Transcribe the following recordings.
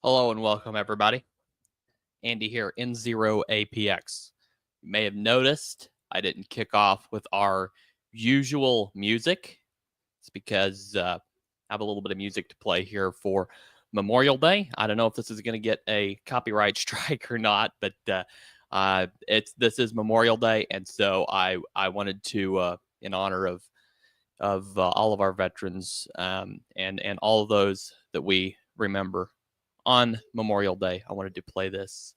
Hello and welcome, everybody. Andy here, N0APX. You may have noticed I didn't kick off with our usual music. It's because I have a little bit of music to play here for Memorial Day. I don't know if this is going to get a copyright strike or not, but this is Memorial Day, and so I wanted to, in honor of all of our veterans and all of those that we remember on Memorial Day, I wanted to play this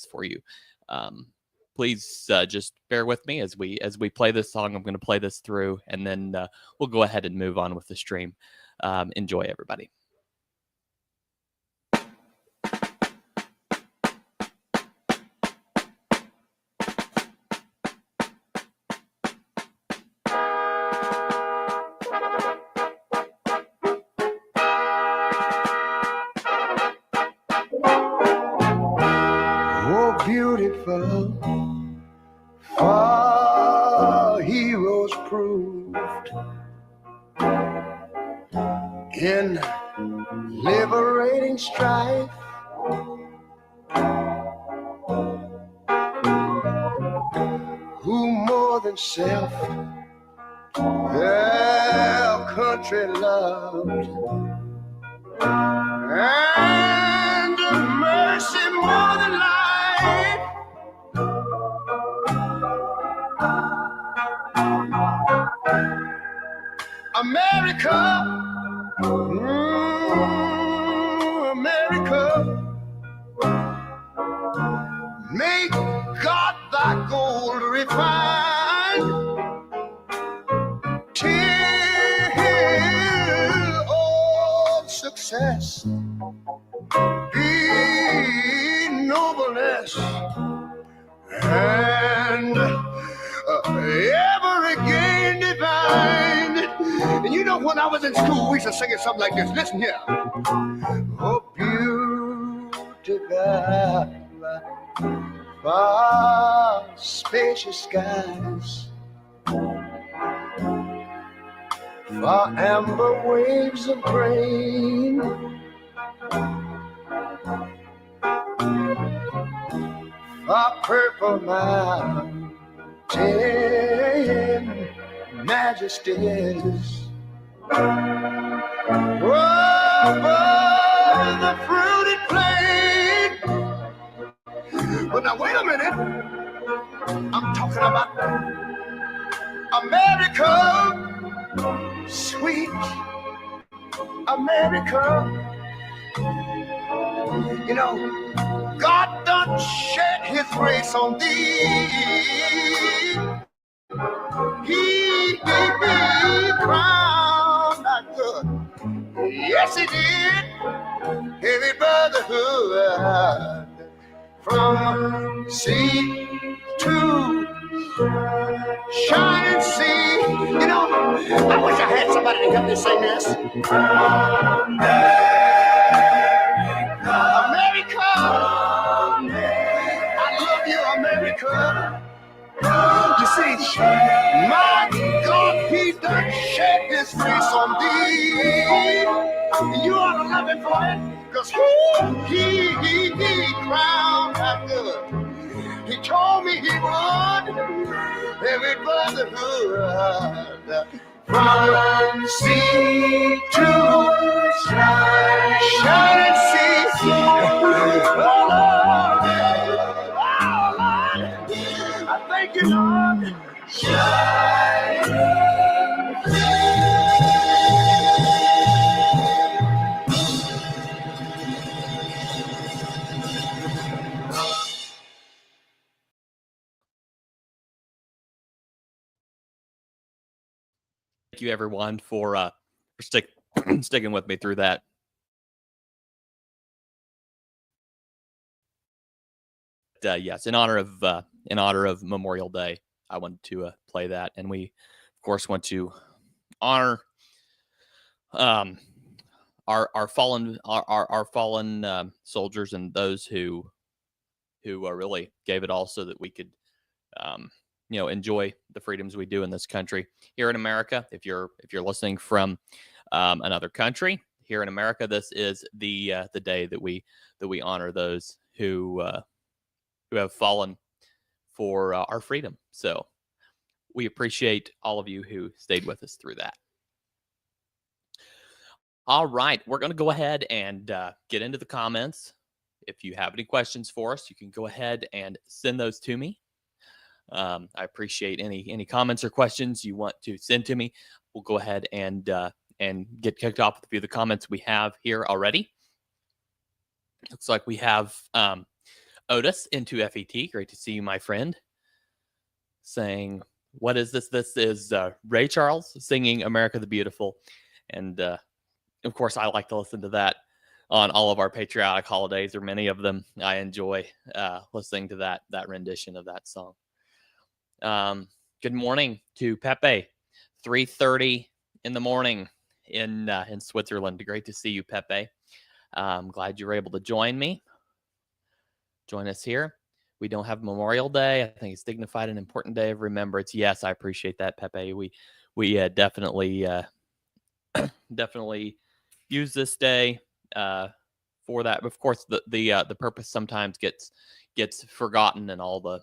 for you. Please just bear with me as we play this song. I'm going to play this through, and then we'll go ahead and move on with the stream. Enjoy, everybody. Beautiful, our heroes proved in liberating strife. Who more than self their country loved, and mercy more than life. America, America, make God thy gold refined, till all success be nobleness, and ever again divine. And you know, when I was in school, we used to sing it something like this. Listen here. Oh, beautiful, far spacious skies, far amber waves of grain, far purple mountain majesties, over the fruited plain. But now wait a minute, I'm talking about America, sweet America. You know, God done shed his grace on thee. He crowned thy good. Yes, he did. Heavy brotherhood from sea to shining sea. You know, I wish I had somebody to help me sing this. America, I love you, America. You see, my God, he done shed his grace on thee. You ought to love him for it, because he crowned that good. He told me he would. Every brotherhood from sea to shining sea. Oh, Lord. I thank you, Lord. Thank you, everyone, for sticking with me through that. Yes, in honor of Memorial Day, I wanted to play that, and we, of course, want to honor our fallen soldiers and those who really gave it all so that we could enjoy the freedoms we do in this country here in America. If you're listening from another country, here in America, this is the day that we honor those who have fallen for our freedom. So we appreciate all of you who stayed with us through that. All right, we're going to go ahead and get into the comments. If you have any questions for us, you can go ahead and send those to me. I appreciate any comments or questions you want to send to me. We'll go ahead and get kicked off with a few of the comments we have here already. Looks like we have Otis N0APX. Great to see you, my friend. Saying, what is this? This is Ray Charles singing America the Beautiful. And of course, I like to listen to that on all of our patriotic holidays, or many of them. I enjoy listening to that rendition of that song. Good morning to Pepe. 3:30 in the morning in Switzerland. Great to see you, Pepe. I'm glad you were able to join us here. We don't have Memorial Day. I think it's dignified and important day of remembrance. Yes, I appreciate that, Pepe. We definitely use this day for that. Of course, the purpose sometimes gets forgotten and all the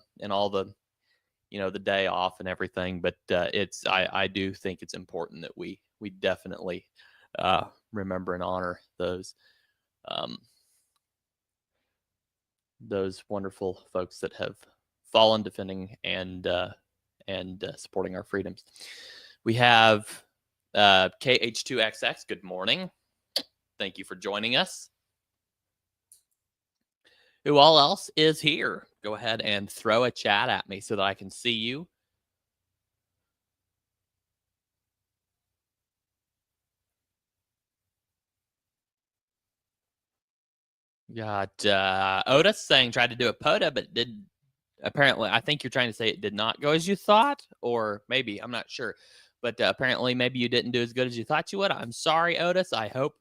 the day off and everything. But I do think it's important that we definitely remember and honor those wonderful folks that have fallen defending and supporting our freedoms. We have KH2XX. Good morning. Thank you for joining us. Who all else is here? Go ahead and throw a chat at me so that I can see you. Got Otis saying tried to do a POTA, but did apparently. I think you're trying to say it did not go as you thought, or maybe I'm not sure. But apparently, maybe you didn't do as good as you thought you would. I'm sorry, Otis. I hope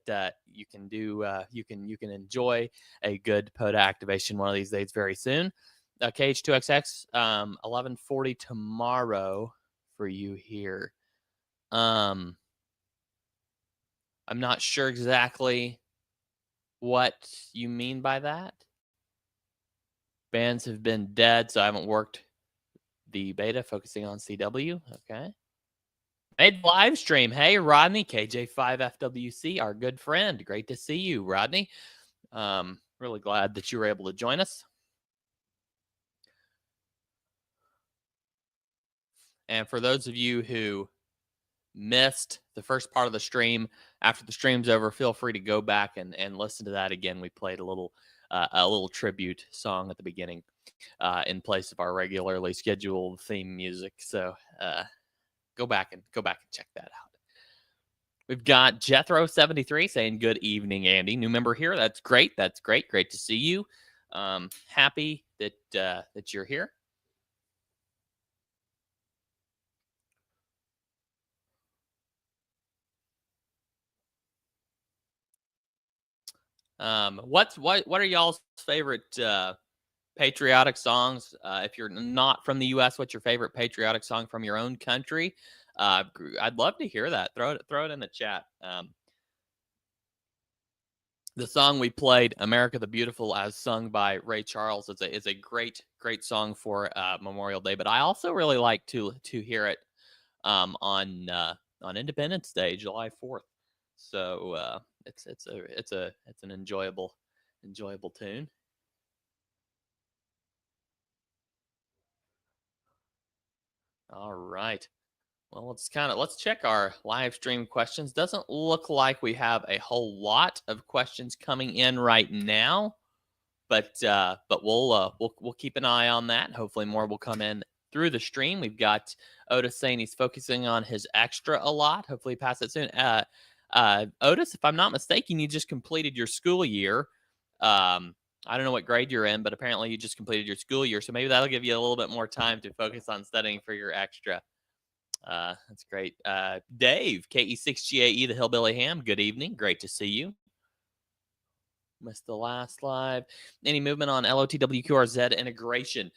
that you can do you can enjoy a good POTA activation one of these days very soon. KH2XX 11:40 tomorrow for you here. I'm not sure exactly what you mean by that. Bands have been dead, so I haven't worked the beta, focusing on CW. Okay. Made live stream. Hey, Rodney, KJ5FWC, our good friend. Great to see you, Rodney. Really glad that you were able to join us. And for those of you who missed the first part of the stream, after the stream's over, feel free to go back and listen to that again. We played a little tribute song at the beginning in place of our regularly scheduled theme music. So go back and check that out. We've got Jethro73 saying, good evening, Andy. New member here. That's great. That's great. Great to see you. Happy that you're here. What are y'all's favorite patriotic songs? If you're not from the U.S., what's your favorite patriotic song from your own country? I'd love to hear that. Throw it in the chat. The song we played, "America the Beautiful," as sung by Ray Charles, is a great song for Memorial Day. But I also really like to hear it on Independence Day, July 4th. So it's an enjoyable tune. All right. Well, let's check our live stream questions. Doesn't look like we have a whole lot of questions coming in right now, but we'll keep an eye on that. Hopefully more will come in through the stream. We've got Otis saying he's focusing on his extra a lot. Hopefully pass it soon. Otis, if I'm not mistaken, you just completed your school year. I don't know what grade you're in, but apparently you just completed your school year. So maybe that'll give you a little bit more time to focus on studying for your extra. That's great. Dave, KE6GAE, the Hillbilly Ham. Good evening. Great to see you. Missed the last live. Any movement on LOTWQRZ integration?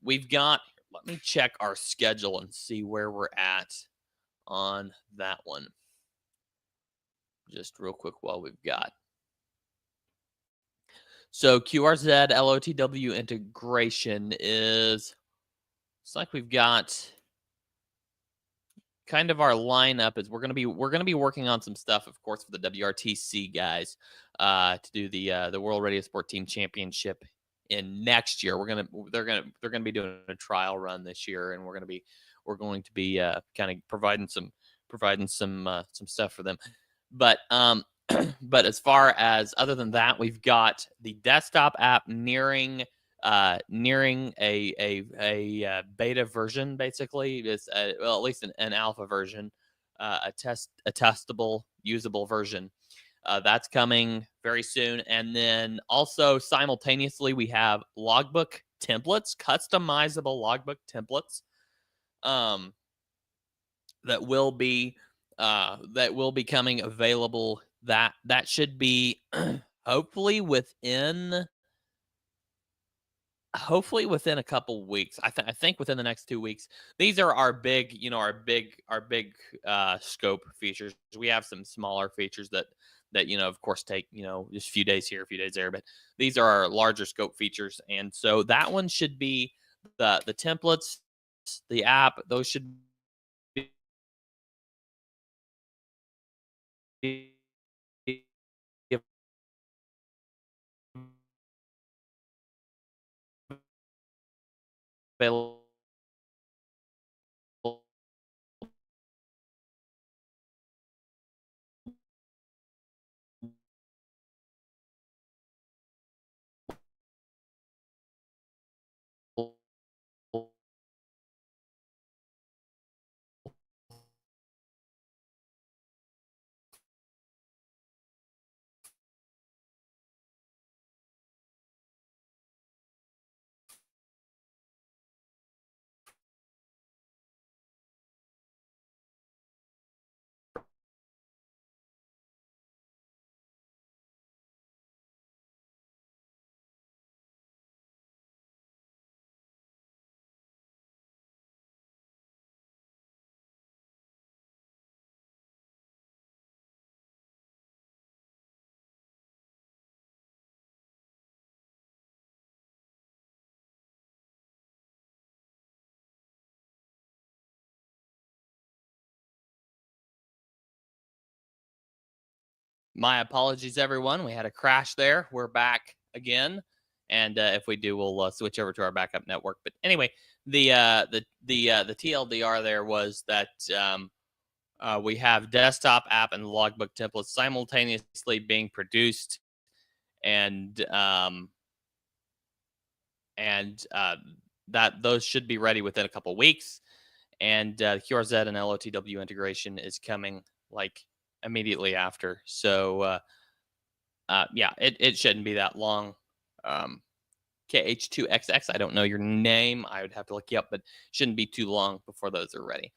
We've got, let me check our schedule and see where we're at on that one. just real quick while we've got. So QRZ LOTW integration is, it's like we've got kind of our lineup is we're gonna be working on some stuff, of course, for the WRTC guys, to do the World Radio Sport Team Championship in next year. They're gonna be doing a trial run this year, and we're going to be kind of providing some stuff for them. But but as far as other than that, we've got the desktop app nearing a beta version. Basically, it's well, at least an alpha version, a testable, usable version. That's coming very soon. And then also simultaneously, we have logbook templates, customizable logbook templates, that will be coming available. That should be hopefully within a couple weeks. I think within the next 2 weeks. These are our big, scope features. We have some smaller features that of course take just a few days here, a few days there, but these are our larger scope features. And so that one should be the templates, the app. Those should be available My apologies, everyone. We had a crash there. We're back again, and if we do, we'll switch over to our backup network. But anyway, the TLDR there was that we have desktop app and logbook templates simultaneously being produced, and that those should be ready within a couple weeks. And QRZ and LOTW integration is coming like immediately after. So yeah, it shouldn't be that long. KH2XX, I don't know your name. I would have to look you up, but shouldn't be too long before those are ready.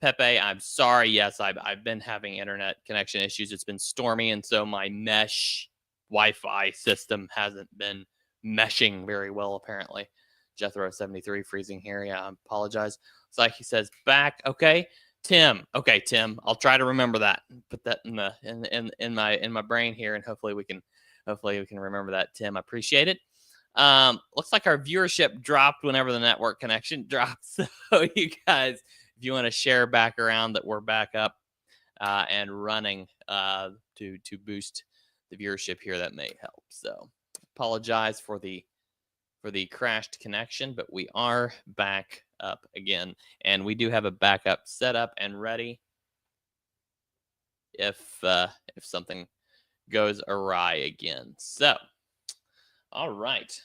Pepe, I'm sorry. Yes, I've been having internet connection issues. It's been stormy, and so my mesh Wi-Fi system hasn't been meshing very well, apparently. Jethro73 freezing here. Yeah, I apologize. It's like he says, back. Okay. Tim. Okay, Tim. I'll try to remember that. Put that in my brain here, and hopefully we can remember that, Tim. I appreciate it. Looks like our viewership dropped whenever the network connection dropped. So you guys, if you want to share back around that we're back up and running to boost the viewership here, that may help. So apologize for the crashed connection, but we are back up again, and we do have a backup set up and ready if something goes awry again. So, all right,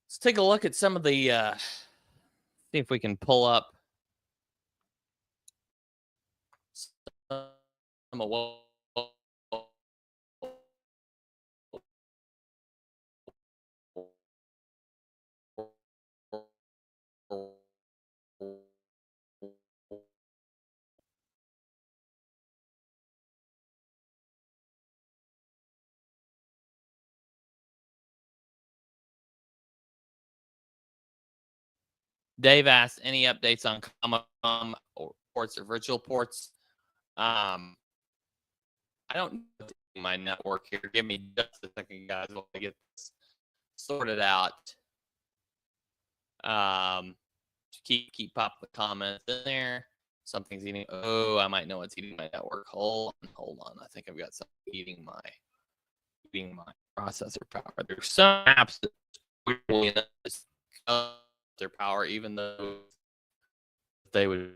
let's take a look at some of the see if we can pull up some of what Dave asked, any updates on Comic-Con ports or virtual ports. I don't know my network here. Give me just a second, guys, while I get this sorted out. Keep popping the comments in there. Something's eating. Oh, I might know what's eating my network. Hold on. I think I've got something eating my processor power. There's some apps that weirdly enough just cut their power, even though they would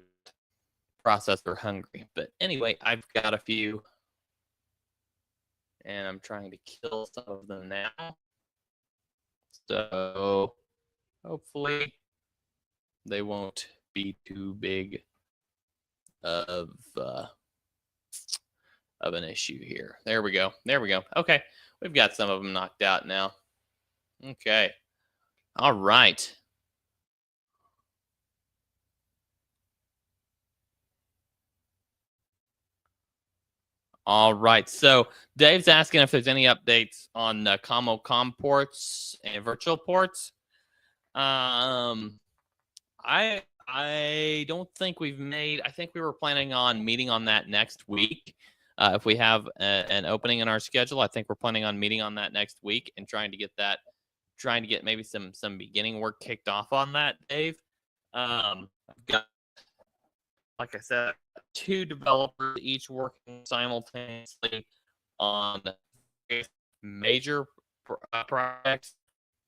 process their hungry. But anyway, I've got a few, and I'm trying to kill some of them now. So hopefully they won't be too big of an issue here. There we go. Okay, we've got some of them knocked out now. Okay. All right. All right. So Dave's asking if there's any updates on COM ports and virtual ports. I don't think we've made. I think we were planning on meeting on that next week. If we have an opening in our schedule, I think we're planning on meeting on that next week and trying to get maybe some beginning work kicked off on that, Dave. I've got, like I said, 2 developers each working simultaneously on major projects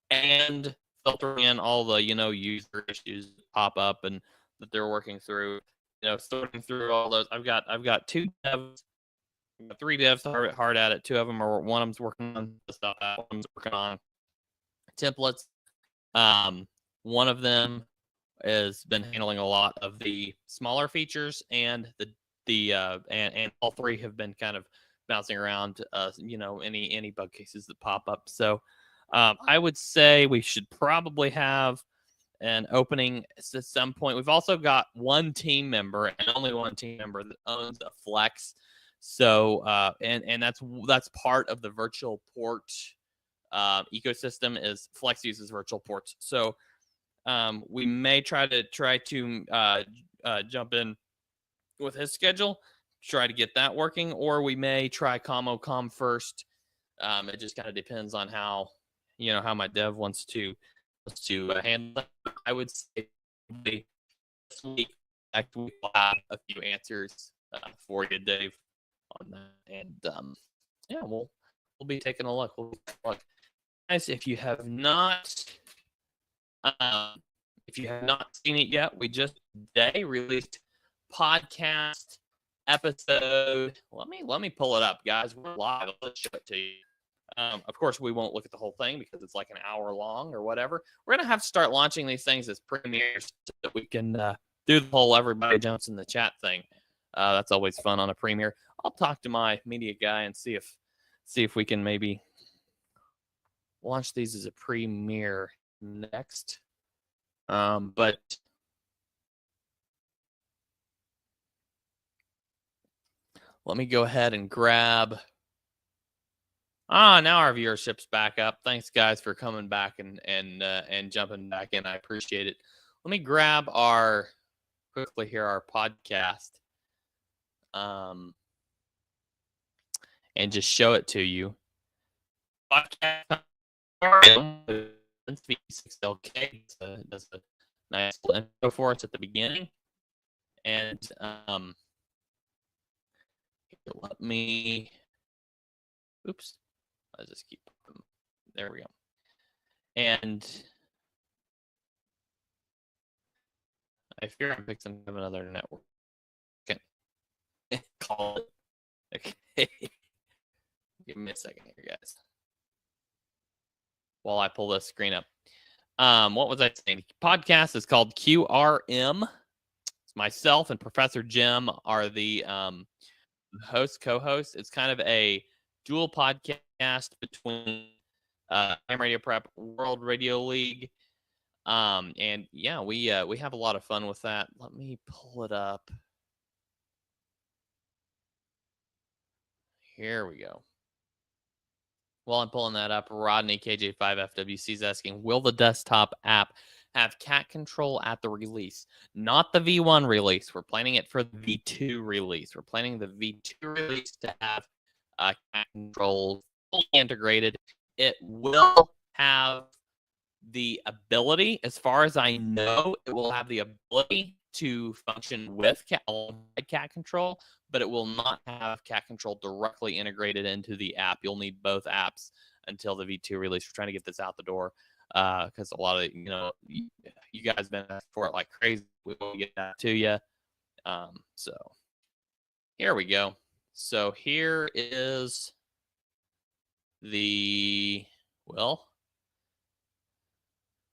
and filtering in all the user issues that pop up and that they're working through. Sorting through all those. I've got 2 devs. 3 devs hard at it. 2 of them one of them's working on the stuff. One of them's working on templates. One of them has been handling a lot of the smaller features, and and all 3 have been kind of bouncing around. Any bug cases that pop up. So I would say we should probably have an opening at some point. We've also got 1 team member and only 1 team member that owns a Flex. So and that's part of the virtual port ecosystem. Is Flex uses virtual ports. So we may try to jump in with his schedule, try to get that working, or we may try COM first. It just kind of depends on how my dev wants to handle it. I would say this week, next week, we'll have a few answers for you, Dave, on that. And yeah, we'll be taking a look. Guys, if you have not seen it yet, we just today released podcast episode. Let me pull it up, guys. We're live. Let's show it to you. Of course, we won't look at the whole thing because it's like an hour long or whatever. We're going to have to start launching these things as premieres so that we can do the whole everybody jumps in the chat thing. That's always fun on a premiere. I'll talk to my media guy and see if we can maybe launch these as a premiere next. But let me go ahead and grab. Now our viewership's back up. Thanks, guys, for coming back and jumping back in. I appreciate it. Let me grab our podcast, and just show it to you. Podcast V6LK does a nice intro for us at the beginning, and let me. Oops. I'll just keep them. There we go. And I fear I'm fixing to have another network. Okay. Call it. Okay. Give me a second here, guys. While I pull this screen up. What was I saying? Podcast is called QRM. It's myself and Professor Jim are the co-hosts. It's kind of a dual podcast between Ham Radio Prep, World Radio League, and yeah, we have a lot of fun with that. Let me pull it up. Here we go. While I'm pulling that up, Rodney KJ5FWC is asking, will the desktop app have cat control at the release, not the V1 release. We're planning it for the V2 release. We're planning the V2 release to have cat controls fully integrated. It will have the ability, as far as I know, it will have the ability to function with cat control, but it will not have cat control directly integrated into the app. You'll need both apps until the V2 release. We're trying to get this out the door because a lot of you guys been asking for it like crazy. We will get that to you. So here we go. So here is the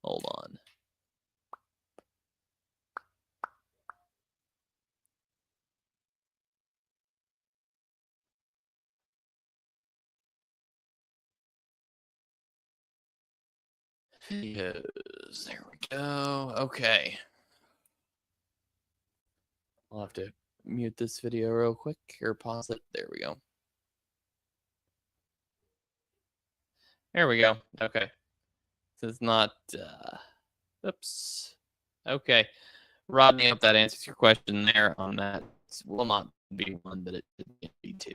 hold on. Videos. There we go. Okay. I'll have to mute this video real quick or pause it. There we go. There we go. Okay. So it's not oops. Okay. Rodney, I hope that answers your question there on that. It will not be one, but it should be two.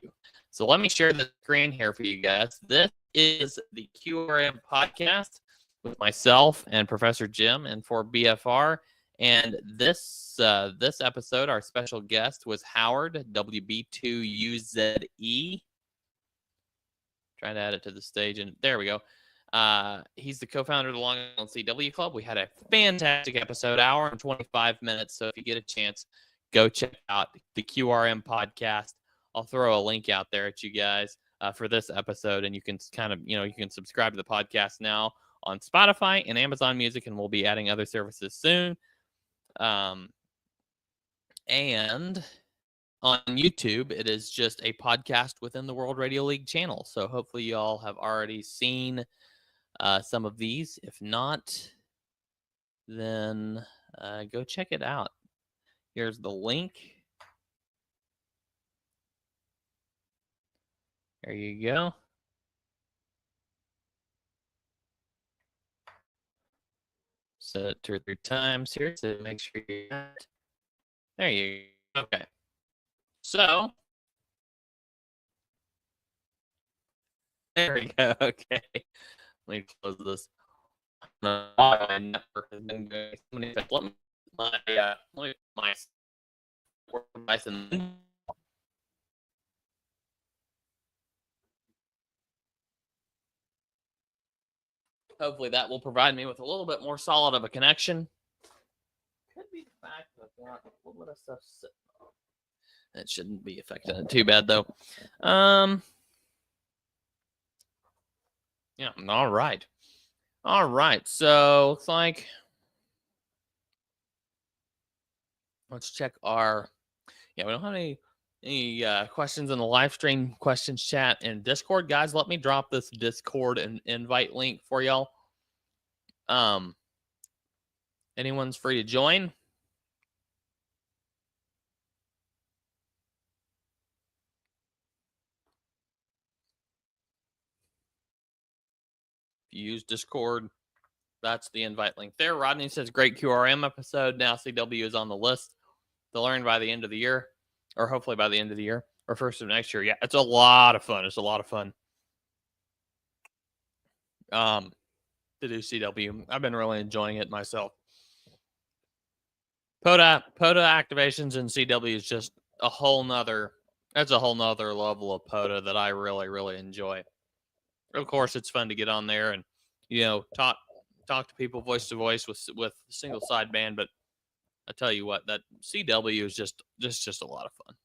So let me share the screen here for you guys. This is the QRM podcast with myself and Professor Jim and for BFR. And this episode, our special guest was Howard, WB2UZE. Trying to add it to the stage, and there we go. He's the co-founder of the Long Island CW Club. We had a fantastic episode, hour and 25 minutes. So if you get a chance, go check out the QRM podcast. I'll throw a link out there at you guys for this episode, and you can kind of, you can subscribe to the podcast now on Spotify and Amazon Music, and we'll be adding other services soon. And on YouTube, it is just a podcast within the World Radio League channel. So hopefully you all have already seen some of these. If not, then go check it out. Here's the link. There you go. Set it 2 or 3 times here to make sure you're at. There you go. Okay. So there we go. Okay. Let me close this. My network has been going so many times. Let me my work device and hopefully that will provide me with a little bit more solid of a connection. Could be the fact that I've got a little bit of stuff sitting on. That shouldn't be affecting it too bad though. Yeah, all right. All right. So looks like let's check our we don't have any questions in the live stream questions chat and Discord. Guys, let me drop this Discord and invite link for y'all. Anyone's free to join. If you use Discord, that's the invite link there. Rodney says, great QRM episode. Now CW is on the list to learn by the end of the year, or hopefully by the end of the year, or first of next year. Yeah, it's a lot of fun. It's a lot of fun. To do CW. I've been really enjoying it myself. POTA activations in CW is just a whole nother level of POTA that I really, really enjoy. Of course, it's fun to get on there and, talk to people voice to voice with single sideband, but I tell you what, that CW is just a lot of fun.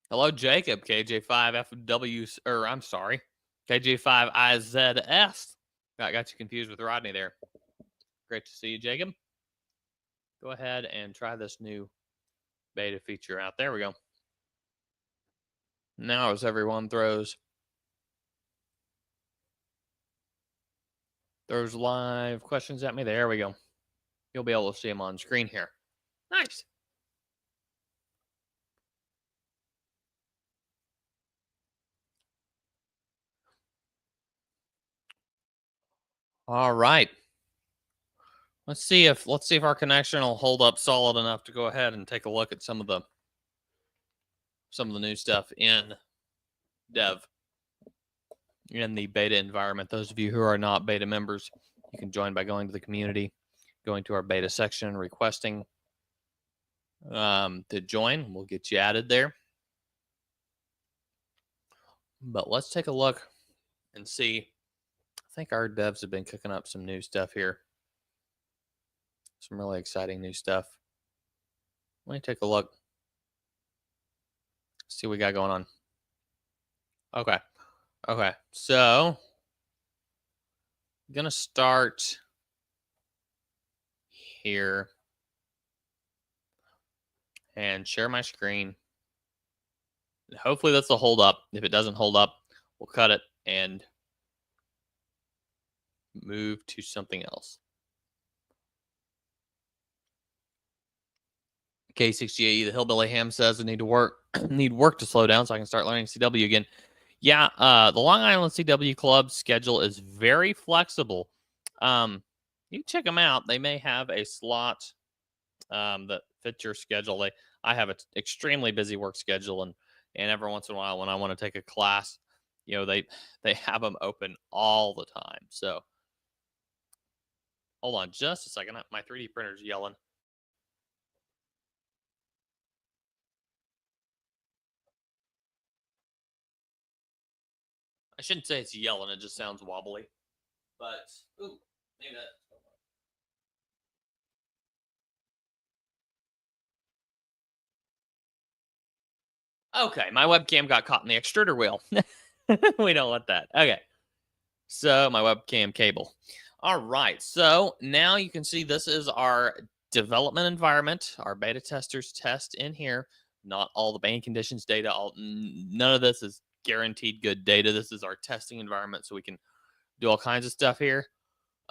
Hello, Jacob, KJ5FW, or I'm sorry, KJ5IZS. I got you confused with Rodney there. Great to see you, Jacob. Go ahead and try this new beta feature out. There we go. Now as everyone throws live questions at me, there we go. You'll be able to see them on screen here. Nice. All right. Let's see if our connection will hold up solid enough to go ahead and take a look at some of the new stuff in dev in the beta environment. Those of you who are not beta members, you can join by going to the community, going to our beta section, requesting to join. We'll get you added there. But let's take a look and see. I think our devs have been cooking up some new stuff here. Some really exciting new stuff. Let me take a look. See what we got going on. Okay. Okay. So I'm going to start here and share my screen. Hopefully this will hold up. If it doesn't hold up, we'll cut it and move to something else. K6GAE, the Hillbilly Ham says I need work to slow down so I can start learning CW again. Yeah, the Long Island CW Club schedule is very flexible. You can check them out. They may have a slot that fits your schedule. I have an extremely busy work schedule, and every once in a while when I want to take a class, they have them open all the time. So hold on just a second. My 3D printer's yelling. I shouldn't say it's yelling. It just sounds wobbly. But, ooh, maybe that. Okay, my webcam got caught in the extruder wheel. We don't want that. Okay. So, my webcam cable. All right. So, now you can see this is our development environment. Our beta testers test in here. Not all the band conditions data. None of this is guaranteed good data. This is our testing environment, so we can do all kinds of stuff here.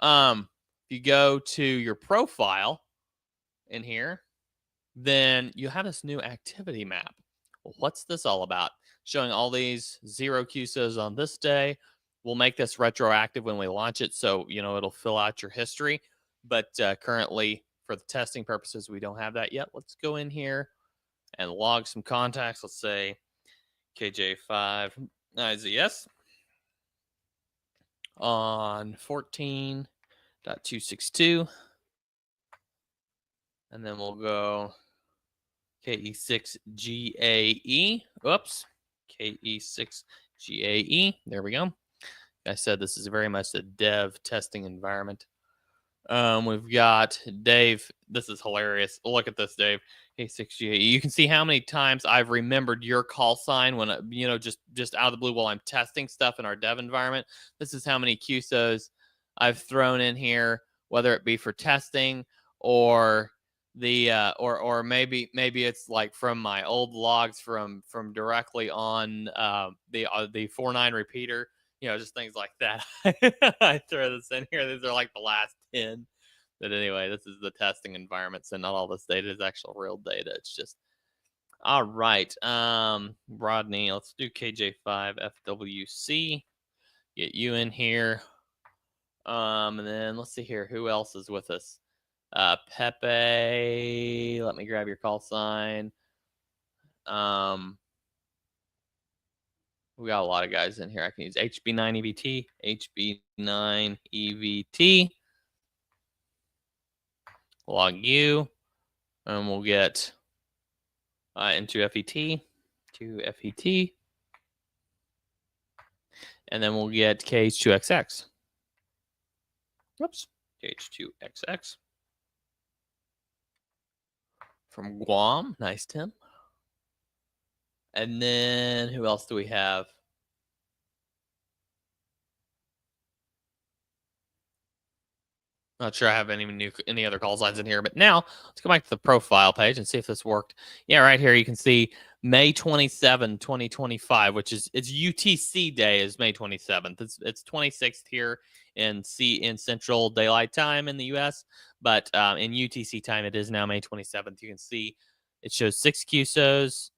If you go to your profile in here, then you have this new activity map. Well, what's this all about? Showing all these 0 QSOs on this day. We'll make this retroactive when we launch it, so it'll fill out your history. But currently, for the testing purposes, we don't have that yet. Let's go in here and log some contacts. Let's say KJ5 IZS on 14.262. And then we'll go KE6GAE. Oops. KE6GAE. There we go. Like I said, this is very much a dev testing environment. We've got Dave. This is hilarious. Look at this, Dave. K6GAE. You can see how many times I've remembered your call sign when, just out of the blue while I'm testing stuff in our dev environment. This is how many QSOs I've thrown in here, whether it be for testing or the or maybe it's like from my old logs from directly on the 49 repeater, just things like that. I throw this in here. These are like the last 10. But anyway, this is the testing environment, so not all this data is actual real data. It's just all right. Rodney, let's do KJ5 FWC. Get you in here. And then let's see here. Who else is with us? Pepe, let me grab your call sign. We got a lot of guys in here. I can use HB9 EVT, HB9 EVT. Log you, and we'll get into FET, to FET, and then we'll get KH2XX. Oops, KH2XX. From Guam. Nice, Tim. And then who else do we have? Not sure I have any other call signs in here, but now let's go back to the profile page and see if this worked. Yeah, right here you can see May 27, 2025, which is it's UTC day is May 27th. It's 26th here in Central Daylight Time in the US, but in UTC time it is now May 27th. You can see it shows 6 QSOs.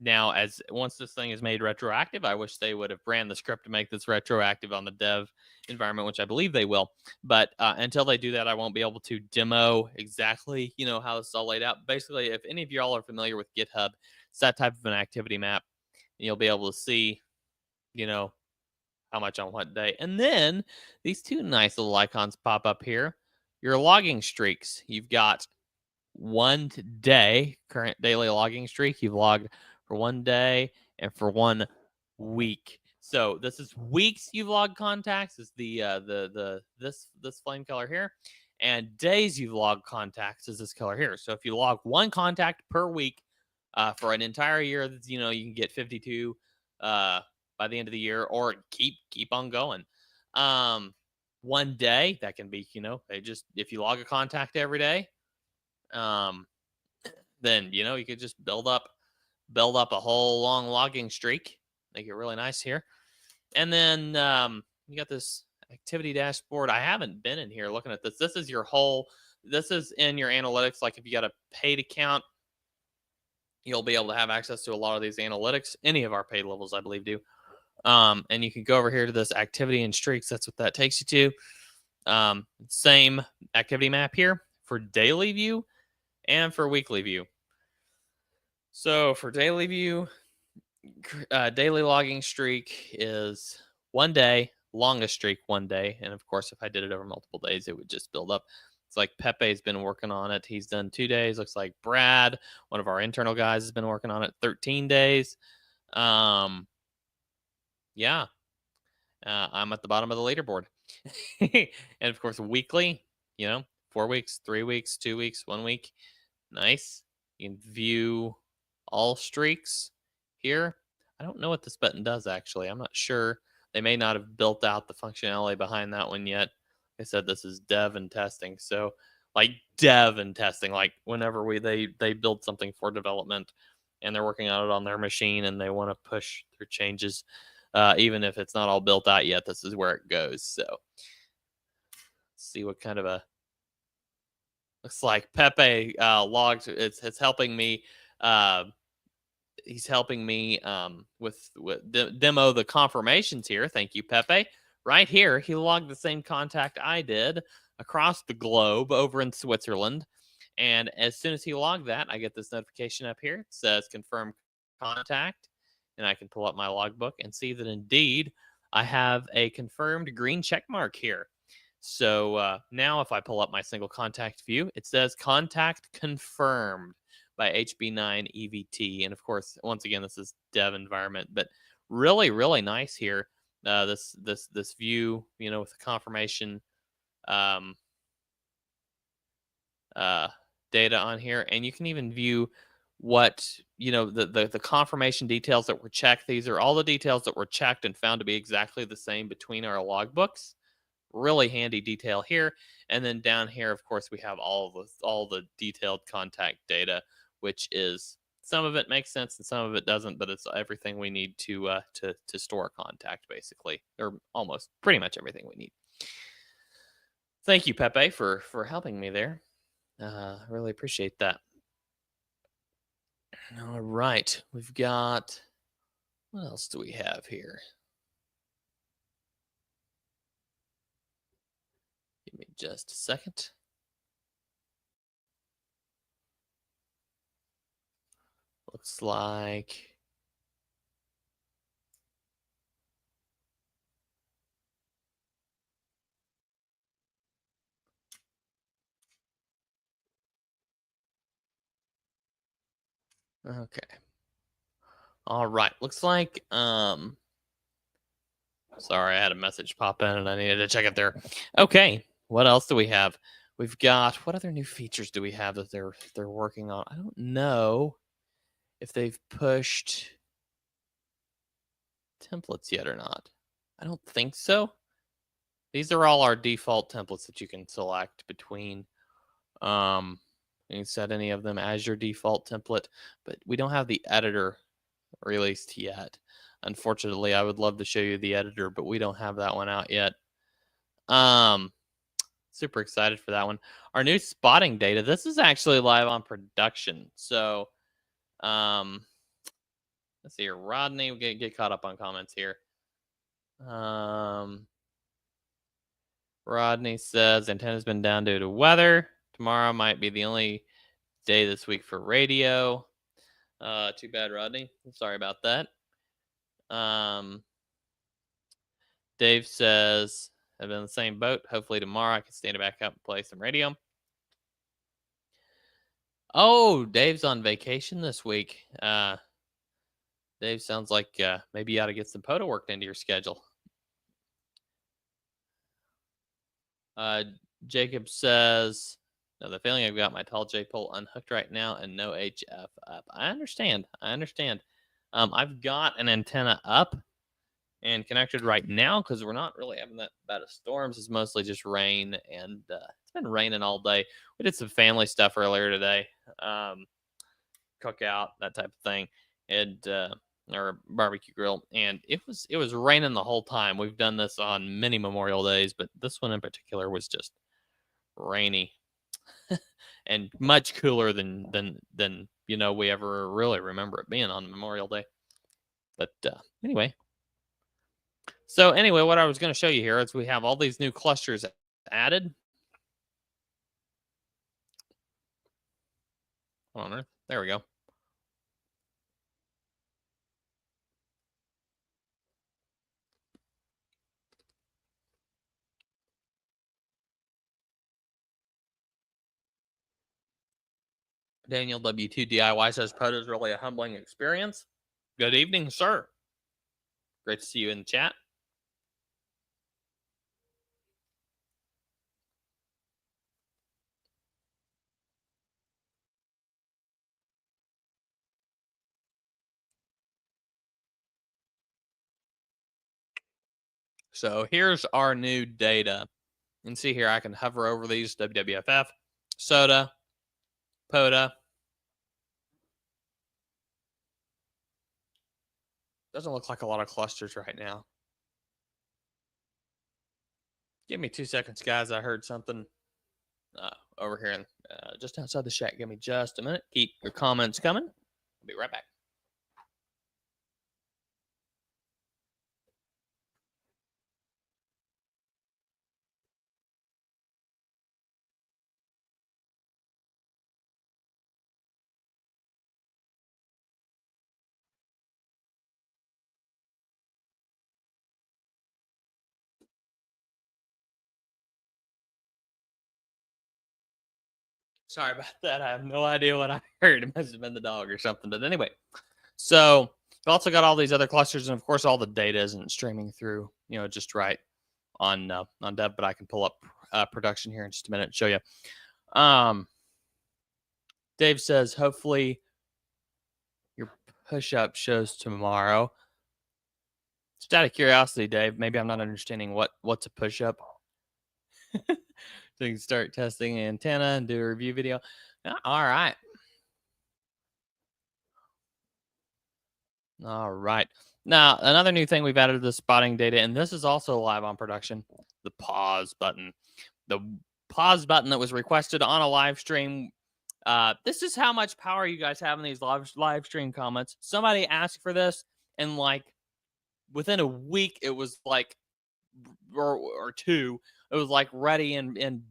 Now, as once this thing is made retroactive, I wish they would have ran the script to make this retroactive on the dev environment, which I believe they will. But until they do that, I won't be able to demo exactly, how this is all laid out. Basically, if any of y'all are familiar with GitHub, it's that type of an activity map. And you'll be able to see, how much on what day. And then these two nice little icons pop up here. Your logging streaks. You've got 1 day, current daily logging streak. You've logged for 1 day and for 1 week. So this is weeks you've logged contacts. Is this flame color here, and days you've logged contacts is this color here. So if you log 1 contact per week for an entire year, you can get 52 by the end of the year, or keep on going. 1 day that can be, if you log a contact every day, then you could just build up a whole long logging streak, make it really nice here. And then you got this activity dashboard. I haven't been in here looking at this. This is this is in your analytics. Like if you got a paid account, you'll be able to have access to a lot of these analytics. Any of our paid levels, I believe, do. And you can go over here to this activity and streaks. That's what that takes you to. Same activity map here for daily view and for weekly view. So for daily view, daily logging streak is 1 day, longest streak 1 day. And of course, if I did it over multiple days, it would just build up. It's like Pepe's been working on it. He's done 2 days. Looks like Brad, one of our internal guys, has been working on it 13 days. Yeah. I'm at the bottom of the leaderboard. And of course, weekly, 4 weeks, 3 weeks, 2 weeks, 1 week. Nice. You can view all streaks here. I don't know what this button does, actually. I'm not sure. They may not have built out the functionality behind that one yet. They said this is dev and testing. So like dev and testing, like whenever they build something for development and they're working on it on their machine and they want to push their changes, even if it's not all built out yet, this is where it goes. So let's see what kind of a, looks like Pepe logs. It's helping me. He's helping me with demo the confirmations here. Thank you, Pepe. Right here, he logged the same contact I did across the globe over in Switzerland. And as soon as he logged that, I get this notification up here. It says confirm contact. And I can pull up my logbook and see that indeed I have a confirmed green check mark here. So now if I pull up my single contact view, it says contact confirmed by HB9EVT. And of course, once again, this is dev environment, but really, really nice here. This view, with the confirmation data on here, and you can even view what the confirmation details that were checked. These are all the details that were checked and found to be exactly the same between our logbooks. Really handy detail here. And then down here, of course, we have all the detailed contact data, which is, some of it makes sense and some of it doesn't, but it's everything we need to store a contact, basically, or almost pretty much everything we need. Thank you, Pepe, for helping me there. Really appreciate that. All right, we've got, what else do we have here? Give me just a second. Looks like okay. All right. Looks like sorry, I had a message pop in and I needed to check it there. Okay. What else do we have? We've got, what other new features do we have that they're working on? I don't know if they've pushed templates yet or not. I don't think so. These are all our default templates that you can select between. You can set any of them as your default template, but we don't have the editor released yet. Unfortunately, I would love to show you the editor, but we don't have that one out yet. Super excited for that one. Our new spotting data. This is actually live on production. So Let's see here. Rodney, we get caught up on comments here. Rodney says antenna's been down due to weather. Tomorrow might be the only day this week for radio. Too bad, Rodney. I'm sorry about that. Dave says, I've been in the same boat. Hopefully tomorrow I can stand back up and play some radio. Oh, Dave's on vacation this week. Dave, sounds like maybe you ought to get some POTA worked into your schedule. Jacob says, no, the feeling I've got my tall J pole unhooked right now and no HF up. I understand. I've got an antenna up and connected right now because we're not really having that bad of storms. It's mostly just rain, and it's been raining all day. We did some family stuff earlier today, cookout, that type of thing, and or barbecue grill, and it was raining the whole time. We've done this on many Memorial Days, but this one in particular was just rainy and much cooler than we ever really remember it being on Memorial Day. But anyway. So anyway, what I was going to show you here is we have all these new clusters added. Hold on, there we go. Daniel W2 DIY says POTA is really a humbling experience. Good evening, sir. Great to see you in the chat. So here's our new data. You can see here I can hover over these: WWFF, SOTA, POTA. Doesn't look like a lot of clusters right now. Give me 2 seconds, guys. I heard something over here in, just outside the shack. Give me just a minute. Keep your comments coming. I'll be right back. Sorry about that. I have no idea what I heard. It must have been the dog or something. But anyway, so we've also got all these other clusters, and of course, all the data isn't streaming through, just right on Dev. But I can pull up production here in just a minute and show you. Dave says, hopefully your push-up shows tomorrow. Just out of curiosity, Dave, maybe I'm not understanding what's a push-up. So you can start testing the antenna and do a review video. All right. All right. Now, another new thing we've added to the spotting data, and this is also live on production, the pause button. The pause button that was requested on a live stream. This is how much power you guys have in these live stream comments. Somebody asked for this, and like within a week, it was like, or two, it was like ready in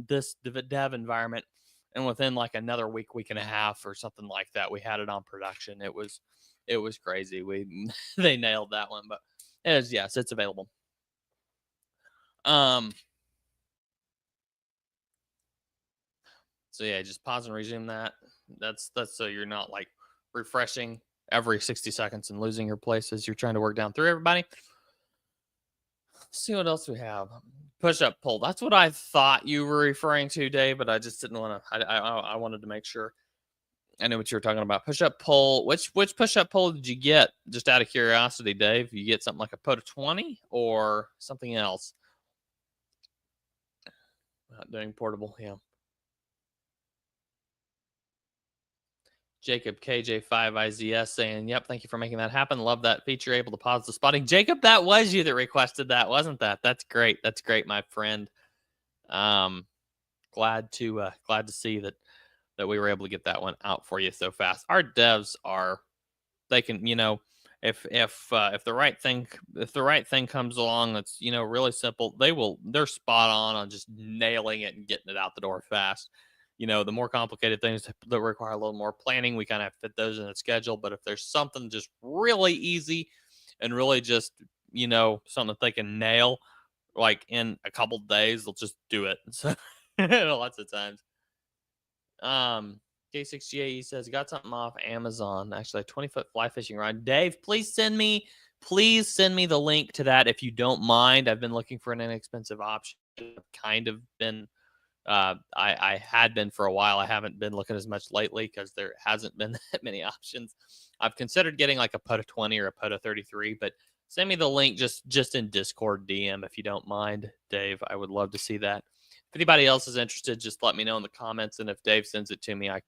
this dev environment, and within like another week and a half or something like that, we had it on production. It was crazy. They nailed that one, but yes, it's available. So yeah, just pause and resume that. That's so you're not like refreshing every 60 seconds and losing your place as you're trying to work down through everybody. Let's see what else we have. Push up pull. That's what I thought you were referring to, Dave, but I just didn't want to. I wanted to make sure I knew what you were talking about. Push up pull. Which push up pull did you get? Just out of curiosity, Dave. You get something like a POTA 20 or something else? Not doing portable, yeah. Jacob KJ5IZS saying, yep, thank you for making that happen. Love that feature, able to pause the spotting. Jacob, that was you that requested that, wasn't that? That's great. That's great, my friend. Glad to see that we were able to get that one out for you so fast. Our devs are they can, if the right thing comes along that's really simple, they're spot on just nailing it and getting it out the door fast. The more complicated things that require a little more planning, we kind of fit those in the schedule. But if there's something just really easy and really just something that they can nail like in a couple days, they'll just do it. So lots of times. K6GAE says, got something off Amazon. Actually, a 20-foot fly fishing rod. Dave, please send me the link to that if you don't mind. I've been looking for an inexpensive option. I've kind of been, I had been for a while. I haven't been looking as much lately because there hasn't been that many options. I've considered getting like a POTA 20 or a POTA 33, but send me the link just in Discord DM if you don't mind, Dave. I would love to see that. If anybody else is interested, just let me know in the comments, and if Dave sends it to me, I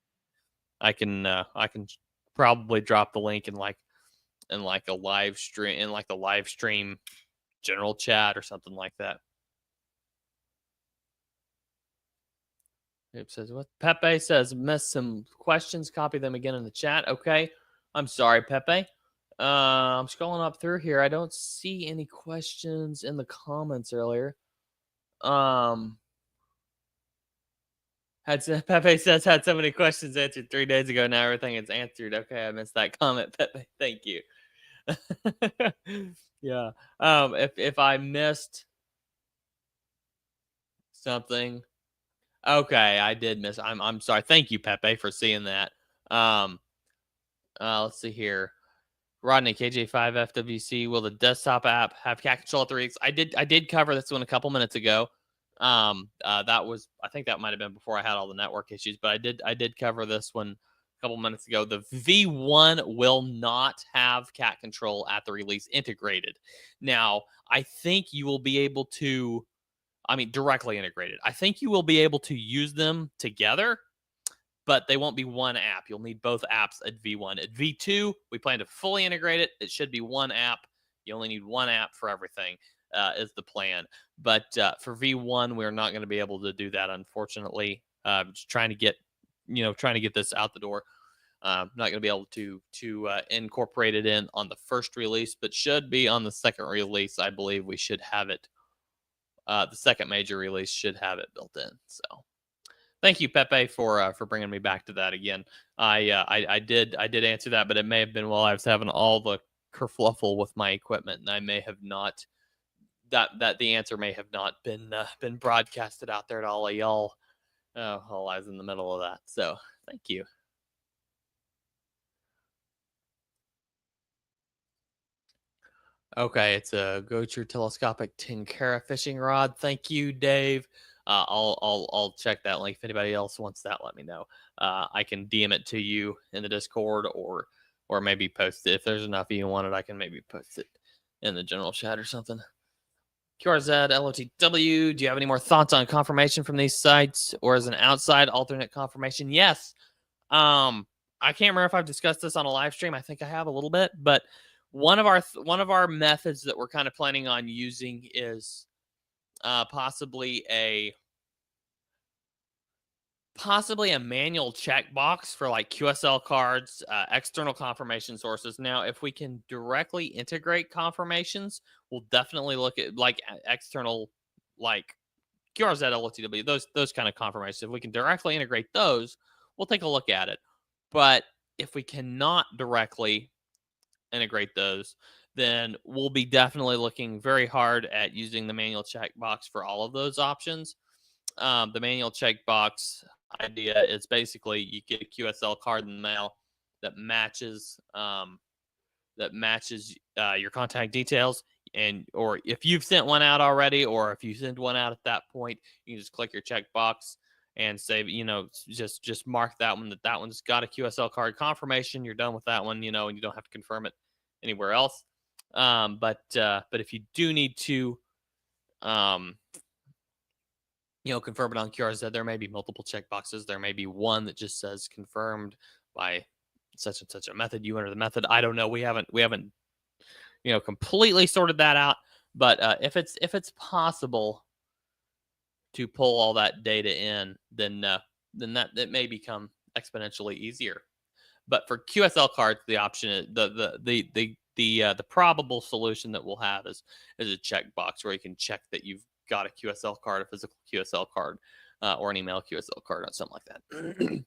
can probably drop the link in a live stream general chat or something like that. It says what Pepe says, missed some questions, copy them again in the chat. Okay. I'm sorry, Pepe. I'm scrolling up through here. I don't see any questions in the comments earlier. Pepe says had so many questions answered 3 days ago. Now everything is answered. Okay, I missed that comment, Pepe. Thank you. Yeah. If I missed something, okay, I did miss. I'm sorry. Thank you, Pepe, for seeing that. Let's see here. Rodney, KJ5FWC, will the desktop app have cat control at the rigs? I did cover this one a couple minutes ago. That was, I think that might have been before I had all the network issues, but I did cover this one a couple minutes ago. The V1 will not have cat control at the release integrated. Now, I think you will be able to, directly integrated. I think you will be able to use them together, but they won't be one app. You'll need both apps at V1. At V2, we plan to fully integrate it. It should be one app. You only need one app for everything, is the plan. But for V1, we're not going to be able to do that, unfortunately. Just trying to get this out the door. Not going to be able to incorporate it in on the first release, but should be on the second release. I believe we should have it. The second major release should have it built in. So. Thank you, Pepe, for bringing me back to that again. I did answer that, but it may have been while I was having all the kerfluffle with my equipment, and I may have not that the answer may have not been broadcasted out there to all of y'all while I was in the middle of that. So thank you. Okay, it's a Gocher telescopic 10-carat fishing rod. Thank you, Dave. I'll check that link. If anybody else wants that, let me know. I can DM it to you in the Discord or maybe post it. If there's enough of you want it, I can maybe post it in the general chat or something. QRZ, LOTW, do you have any more thoughts on confirmation from these sites or as an outside alternate confirmation? Yes. I can't remember if I've discussed this on a live stream. I think I have a little bit, but one of our methods that we're kind of planning on using is possibly a manual checkbox for like QSL cards, external confirmation sources. Now, if we can directly integrate confirmations, we'll definitely look at like external, like QRZ, LOTW, those kind of confirmations. If we can directly integrate those, we'll take a look at it. But if we cannot directly integrate those, then we'll be definitely looking very hard at using the manual checkbox for all of those options. The manual checkbox idea is basically you get a QSL card in the mail that matches your contact details, or if you've sent one out already, or if you send one out at that point, you can just click your checkbox and say, just mark that one that one's got a QSL card confirmation. You're done with that one, and you don't have to confirm it anywhere else. But if you do need to, confirm it on QRZ, there may be multiple checkboxes. There may be one that just says confirmed by such and such a method. You enter the method. I don't know. We haven't completely sorted that out. But if it's possible to pull all that data in, then that may become exponentially easier. But for QSL cards, the option is the probable solution that we'll have is a checkbox where you can check that you've got a QSL card, a physical QSL card, or an email QSL card, or something like that.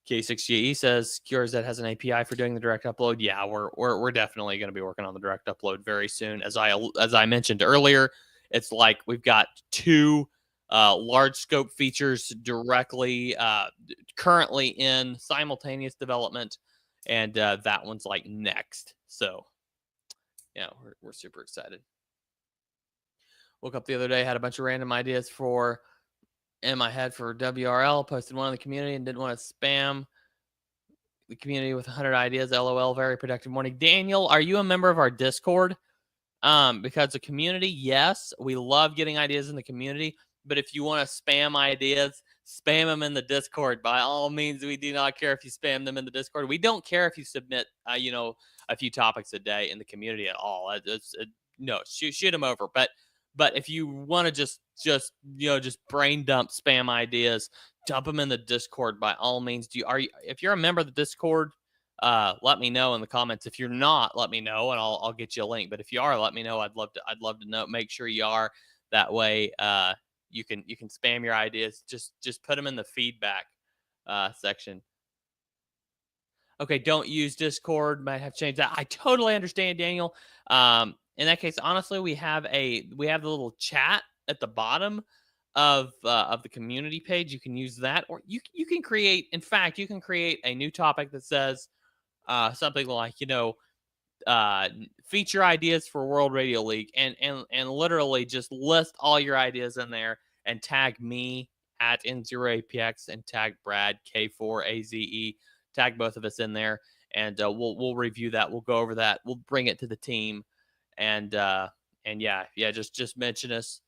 K6GE says QRZ has an API for doing the direct upload. Yeah, we're definitely going to be working on the direct upload very soon. As I mentioned earlier, it's like we've got two large scope features directly currently in simultaneous development, and that one's like next. So yeah, we're super excited. Woke up the other day, had a bunch of random ideas in my head for WRL, posted one in the community and didn't want to spam the community with 100 ideas. LOL. Very productive morning. Daniel, are you a member of our Discord? Because the community, yes, we love getting ideas in the community. But if you want to spam ideas, spam them in the Discord. By all means, we do not care if you spam them in the Discord. We don't care if you submit, a few topics a day in the community at all. No, shoot them over. But if you want to just brain dump spam ideas, dump them in the Discord by all means. If you're a member of the Discord, let me know in the comments. If you're not, let me know and I'll get you a link. But if you are, let me know. I'd love to know. Make sure you are. That way, you can spam your ideas. Just put them in the feedback section. Okay, don't use Discord. Might have changed that. I totally understand, Daniel. In that case, honestly, we have the little chat at the bottom of the community page. You can use that, or you can create. In fact, you can create a new topic that says something like feature ideas for World Radio League, and literally just list all your ideas in there and tag me at N0APX and tag Brad K4AZE. Tag both of us in there, and we'll review that. We'll go over that. We'll bring it to the team, and just mention us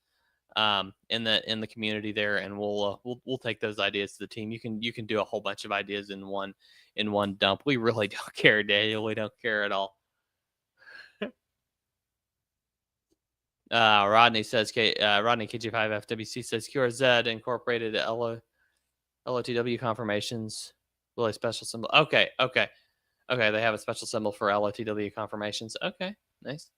in the community there, and we'll take those ideas to the team. You can do a whole bunch of ideas in one dump. We really don't care, Daniel. We don't care at all. Rodney says Rodney KG5FWC says QRZ incorporated LOTW confirmations. Really special symbol. Okay. They have a special symbol for LOTW confirmations. Okay, nice.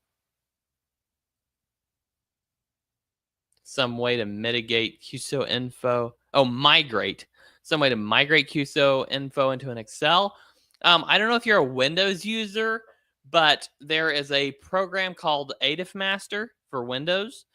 Some way to mitigate QSO info. Oh, migrate. Some way to migrate QSO info into an Excel. I don't know if you're a Windows user, but there is a program called ADIF Master for Windows.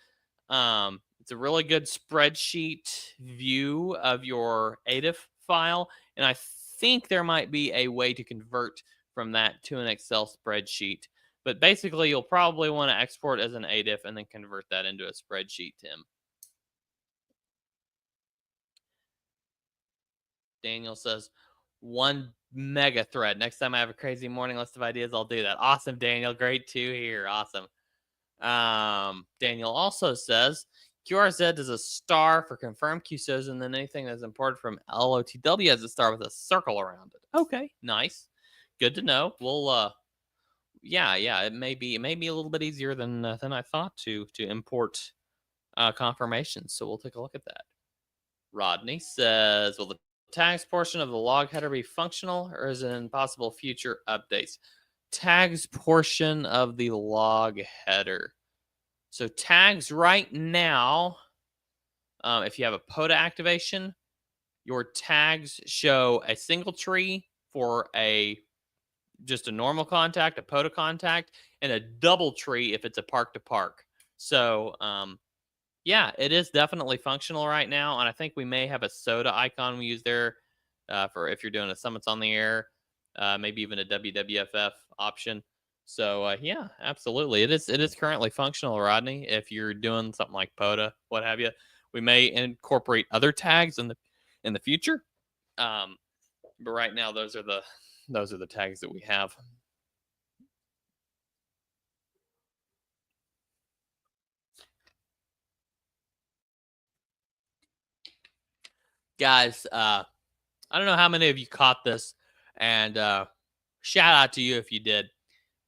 It's a really good spreadsheet view of your ADIF file, and I think there might be a way to convert from that to an Excel spreadsheet. But basically, you'll probably want to export as an ADIF and then convert that into a spreadsheet, Tim. Daniel says, 1 mega thread. Next time I have a crazy morning list of ideas, I'll do that. Awesome, Daniel. Great to hear. Awesome. Daniel also says, QRZ is a star for confirmed QSOs, and then anything that's imported from LOTW has a star with a circle around it. Okay, nice. Good to know. We'll it may be a little bit easier than I thought to import confirmations. So we'll take a look at that. Rodney says, will the tags portion of the log header be functional, or is it in possible future updates? Tags portion of the log header. So tags right now, if you have a POTA activation, your tags show a single tree for just a normal contact, a POTA contact, and a double tree if it's a park to park. So it is definitely functional right now, and I think we may have a soda icon we use there for if you're doing a summits on the air, maybe even a WWFF option. So absolutely, it is currently functional, Rodney. If you're doing something like POTA, what have you, we may incorporate other tags in the future. But right now, those are the tags that we have. Guys, I don't know how many of you caught this, and shout out to you if you did.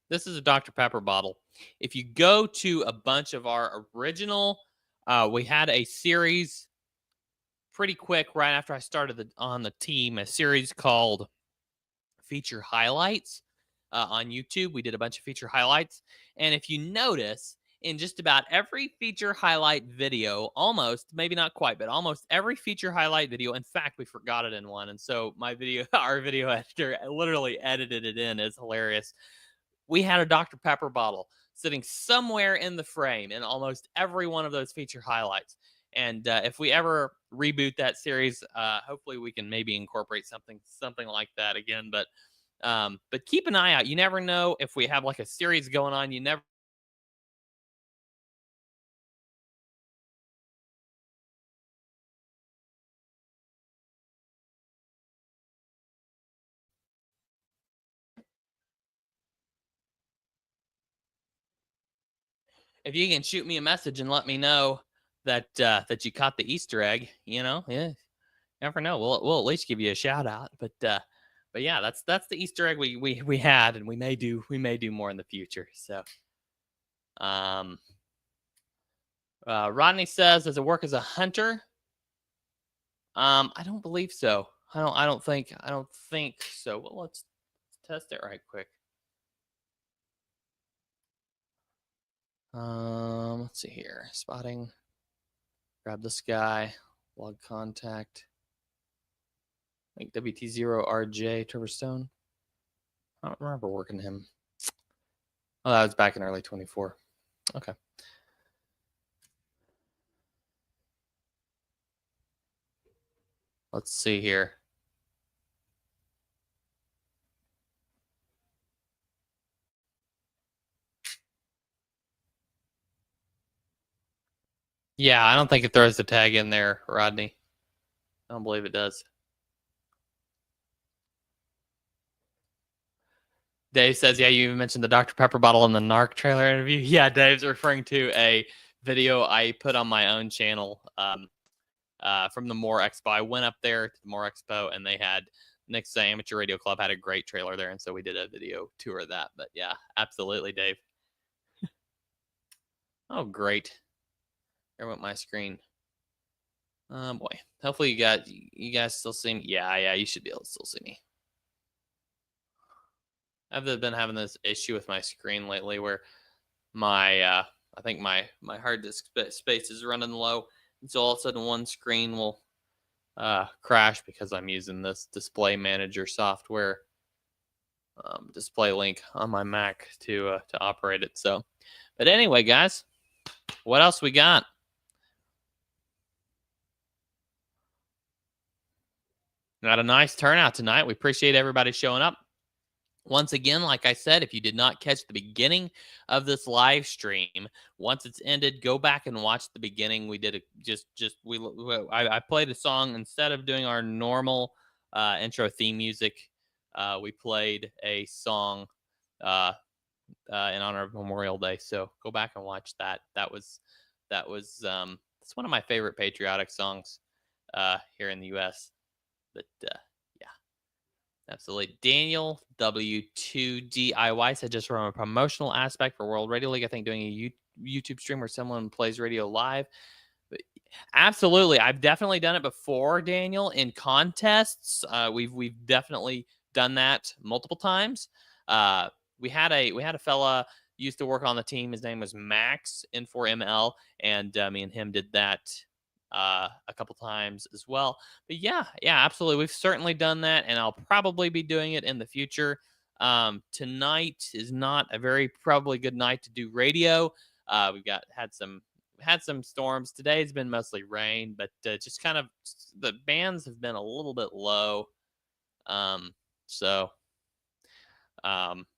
This is a Dr. Pepper bottle. If you go to a bunch of our original, we had a series pretty quick right after I started on the team, a series called feature highlights on YouTube. We did a bunch of feature highlights. And if you notice, in just about every feature highlight video, almost, maybe not quite, but almost every feature highlight video, in fact, we forgot it in one. And so our video editor literally edited it in. It's hilarious. We had a Dr. Pepper bottle sitting somewhere in the frame in almost every one of those feature highlights. And if we ever reboot that series, hopefully we can maybe incorporate something like that again. But keep an eye out. You never know if we have like a series going on. You never. If you can shoot me a message and let me know that that you caught the Easter egg, yeah, never know. We'll at least give you a shout out. But yeah, that's the Easter egg we had, and we may do more in the future. So, Rodney says, does it work as a hunter? I don't believe so. I don't think so. Well, let's test it right quick. Let's see here. Spotting. Grab this guy. Log contact. I think WT0RJ Trevor Stone. I don't remember working him. Oh, that was back in early 24. Okay. Let's see here. Yeah, I don't think it throws the tag in there, Rodney. I don't believe it does. Dave says, yeah, you even mentioned the Dr. Pepper bottle in the NARC trailer interview. Yeah, Dave's referring to a video I put on my own channel from the More Expo. I went up there to the More Expo, and they had Nick's Amateur Radio Club had a great trailer there, and so we did a video tour of that. But yeah, absolutely, Dave. Oh, great. There went my screen. Oh, boy. Hopefully you guys still see me. Yeah, you should be able to still see me. I've been having this issue with my screen lately where my I think my hard disk space is running low, and so all of a sudden one screen will crash because I'm using this display manager software, display link on my Mac to operate it. So, but anyway, guys, what else we got? Got a nice turnout tonight. We appreciate everybody showing up. Once again, like I said, if you did not catch the beginning of this live stream, once it's ended, go back and watch the beginning. We did I played a song instead of doing our normal intro theme music. We played a song in honor of Memorial Day. So go back and watch that. It's one of my favorite patriotic songs here in the U.S. But yeah, absolutely. Daniel W2DIY said, just from a promotional aspect for World Radio League, I think doing a YouTube stream where someone plays radio live. But absolutely, I've definitely done it before, Daniel, in contests. We've definitely done that multiple times. We had a fella used to work on the team. His name was Max N0APX, and me and him did that a couple times as well. But yeah, absolutely. We've certainly done that, and I'll probably be doing it in the future. Tonight is not a very probably good night to do radio. We've had some storms. Today's been mostly rain, but just kind of the bands have been a little bit low. So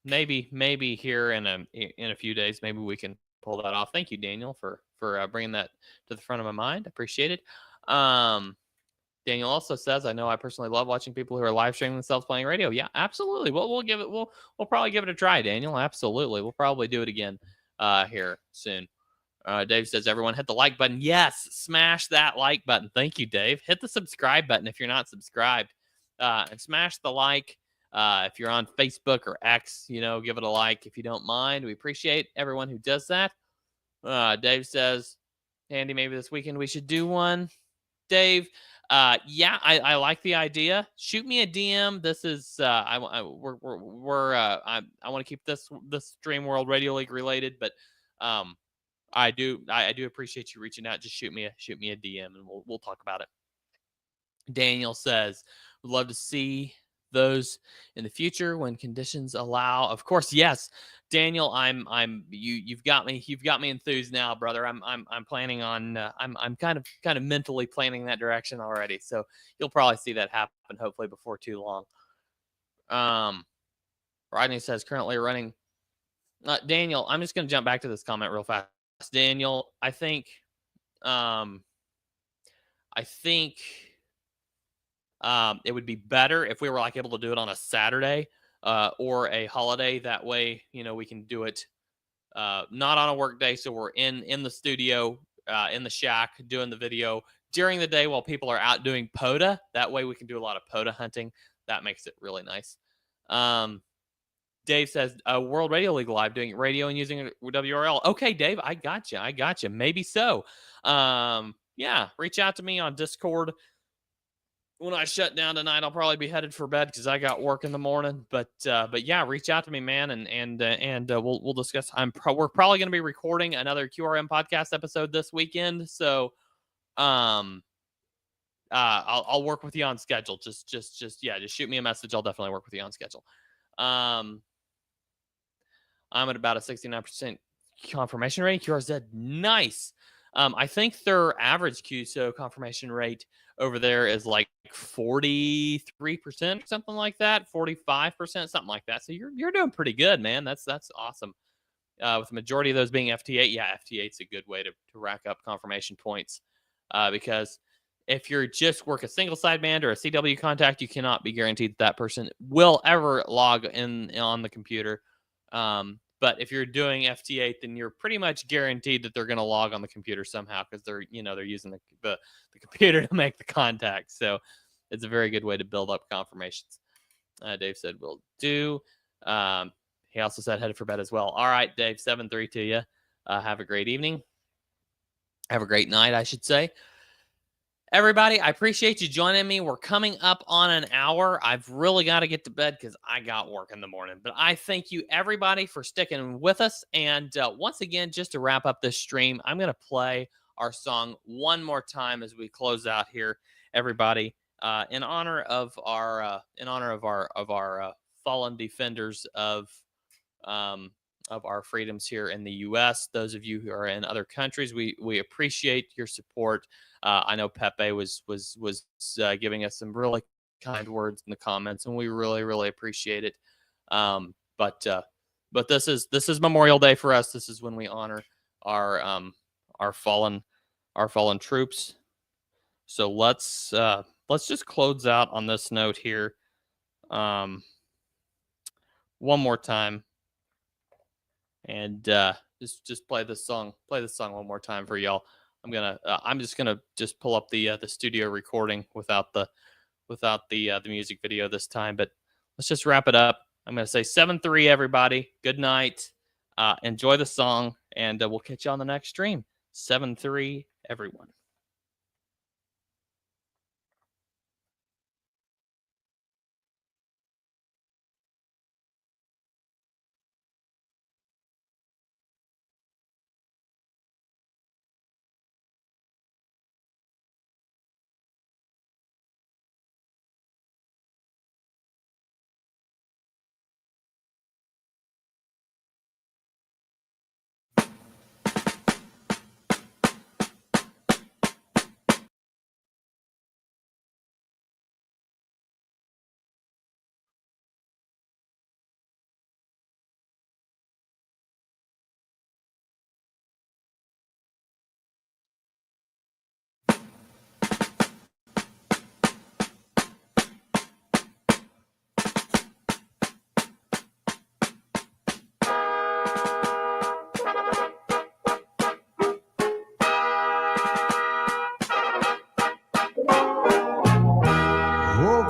maybe here in a few days, maybe we can pull that off. Thank you, Daniel, for bringing that to the front of my mind. I appreciate it. Daniel also says, I know I personally love watching people who are live streaming themselves playing radio. Yeah, absolutely. We'll probably give it a try, Daniel. Absolutely. We'll probably do it again here soon. Dave says, everyone hit the like button. Yes, smash that like button. Thank you, Dave. Hit the subscribe button if you're not subscribed. And smash the like. If you're on Facebook or X, give it a like if you don't mind. We appreciate everyone who does that. Dave says, Andy, maybe this weekend we should do one. Dave, Yeah, I like the idea. Shoot me a DM. This is I want to keep this Dream World Radio League related, but I do appreciate you reaching out. Just shoot me a DM and we'll talk about it. Daniel says, would love to see those in the future when conditions allow. Of course, yes. Daniel, you've got me enthused now, brother. I'm planning on I'm kind of mentally planning that direction already. So you'll probably see that happen hopefully before too long. Rodney says currently running. Daniel, I'm just going to jump back to this comment real fast. Daniel, I think it would be better if we were like able to do it on a Saturday or a holiday. That way, we can do it not on a work day. So we're in the studio, in the shack, doing the video during the day while people are out doing POTA. That way we can do a lot of POTA hunting. That makes it really nice. Dave says, World Radio League Live, doing radio and using WRL. Okay, Dave, I got you. Maybe so. Yeah, reach out to me on Discord. When I shut down tonight, I'll probably be headed for bed because I got work in the morning. But yeah, reach out to me, man, and we'll discuss. We're probably going to be recording another QRM podcast episode this weekend, so I'll work with you on schedule. Just shoot me a message. I'll definitely work with you on schedule. I'm at about a 69% confirmation rate. QRZ, nice. I think their average QSO confirmation rate over there is like 43%, something like that, 45%, something like that. So you're doing pretty good, man. That's awesome. With the majority of those being FT8, yeah, FT8's a good way to rack up confirmation points because if you're just work a single sideband or a CW contact, you cannot be guaranteed that person will ever log in on the computer. But if you're doing FT8, then you're pretty much guaranteed that they're going to log on the computer somehow because they're using the computer to make the contact. So it's a very good way to build up confirmations. Dave said, "Will do." He also said headed for bed as well. All right, Dave, 7-3 to you. Have a great evening. Have a great night, I should say. Everybody, I appreciate you joining me. We're coming up on an hour. I've really got to get to bed because I got work in the morning. But I thank you, everybody, for sticking with us. And once again, just to wrap up this stream, I'm going to play our song one more time as we close out here, everybody, in honor of our fallen defenders of our freedoms here in the U.S. Those of you who are in other countries, we appreciate your support. I know Pepe was giving us some really kind words in the comments, and we really appreciate it. But this is Memorial Day for us. This is when we honor our fallen troops. So let's just close out on this note here. One more time. And just play this song one more time for y'all. I'm just gonna pull up the studio recording without the music video this time. But let's just wrap it up. I'm gonna say 7-3, everybody. Good night. Enjoy the song, and we'll catch you on the next stream. 7-3, everyone.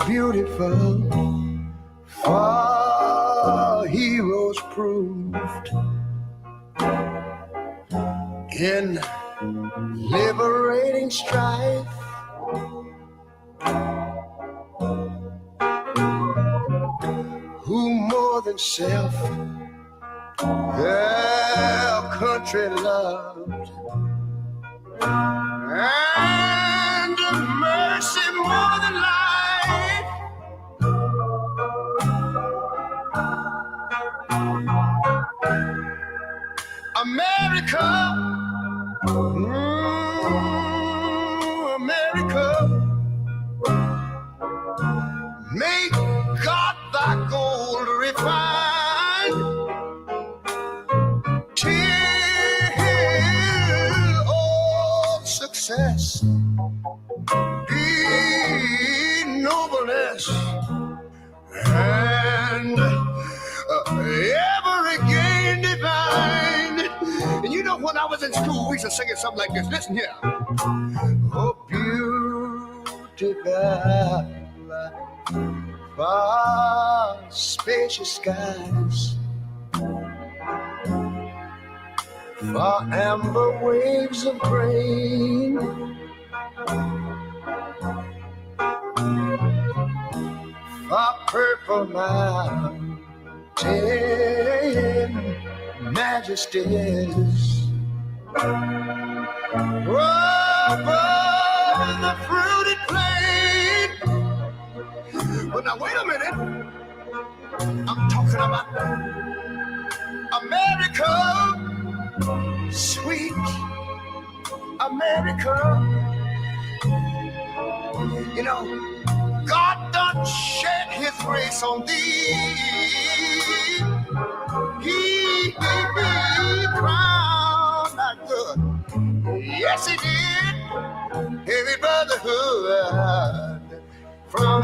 Beautiful, far heroes proved in liberating strife. Who more than self their country loved, and mercy more than life. America, America, make God thy gold refined, till all success be nobleness, and every gain divine. And you know, when I was in school, we used to sing it something like this. Listen here. Oh, beautiful, far spacious skies, far amber waves of grain, far purple mountain majesties, above the fruited plain. But now wait a minute, I'm talking about America, sweet America. You know, God done shed his grace on thee. He crowned thy good. Yes, he did. Heavy brotherhood from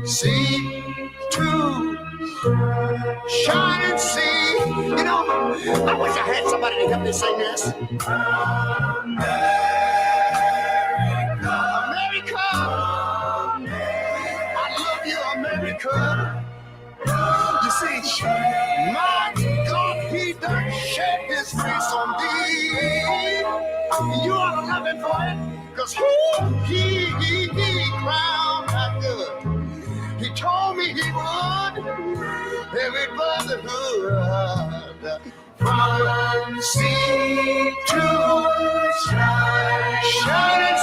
sea to shining sea. You know, I wish I had somebody to help me sing this. America, I love you, America. You see, my God, he done shed his face on thee. You ought to love him for it, because he crowned that good. He told me he would. Every brotherhood from sea to shining